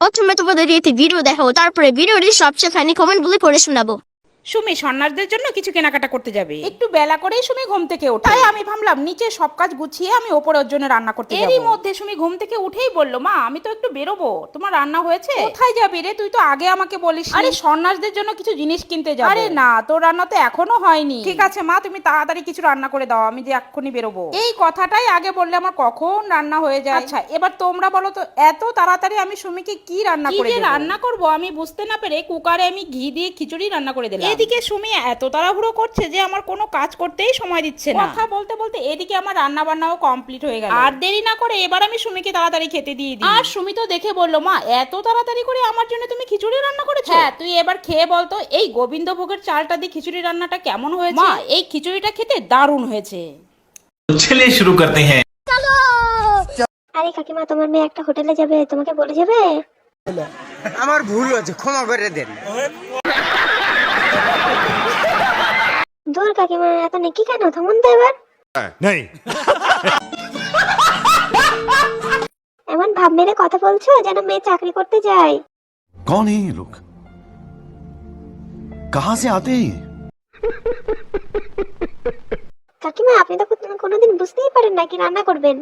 প্রথমে তোমাদের এতে ভিডিও দেখাবো, তারপরে ভিডিওটি সবচেয়ে ফানি কমেন্টগুলি পড়ে শোনাবো। সুমি সন্ন্যাসদের জন্য কিছু কেনাকাটা করতে যাবে। একটু বেলা করেই সুমি ঘুম থেকে ওঠে, তাই আমি ভাবলাম নিচে সব কাজ গুছিয়ে আমি ওপরে ওর জন্য রান্না করতে যাবো। এরই মধ্যে সুমি ঘুম থেকে উঠেই বলল, মা আমি তো একটু বেরোবো, তোমার রান্না হয়েছে? কোথায় যাবি রে, তুই তো আগে আমাকে বলিস। আরে সন্ন্যাসদের জন্য কিছু জিনিস কিনতে যাবো। আরে না, তোর রান্না তো এখনো হয়নি। ঠিক আছে মা, তুমি তাড়াতাড়ি কিছু রান্না করে দাও, আমি যে এক্ষুনি বেরোবো। এই কথাটাই আগে বললে আমার কখন রান্না হয়ে যায়। আচ্ছা এবার তোমরা বলো তো, এত তাড়াতাড়ি আমি সুমিকে কি রান্না করে দেব? রান্না করবো আমি বুঝতে না পেরে কুকারে আমি ঘি দিয়ে খিচুড়ি রান্না করে দিলাম। এদিকে সুমি এত তাড়াহুড়ো করছে যে আমার কোনো কাজ করতেই সময় দিচ্ছে না। কথা বলতে বলতে এদিকে আমার রান্না বান্নাও কমপ্লিট হয়ে গেল। আর দেরি না করে এবার আমি সুমিকে তাড়াতাড়ি খেতে দিয়ে দিই। আর সুমি তো দেখে বলল, মা এত তাড়াতাড়ি করে আমার জন্য তুমি খিচুড়ি রান্না করেছো? হ্যাঁ, তুই এবার খেয়ে বলতো এই গোবিন্দভোগের চালটা দিয়ে খিচুড়ি রান্নাটা কেমন হয়েছে? মা এই খিচুড়িটা খেতে দারুণ হয়েছে। चलिए शुरू करते हैं। আরে কাকিমা, তোমার মেয়ে একটা হোটেলে যাবে, তোমাকে বলে যাবে? আমার ভুল হয়েছে, ক্ষমা করে দেন। দূর কাকিমা, এত নেকি কেন, থামুন তো এবার। এমন ভাব মেরে কথা বলছো যেন মেয়ে চাকরি করতে যায়। कौन है ये लोग? कहां से आते हैं? কাকিমা, আপনি তো কোনোদিন বুঝতেই পারেন না কি রান্না করবেন।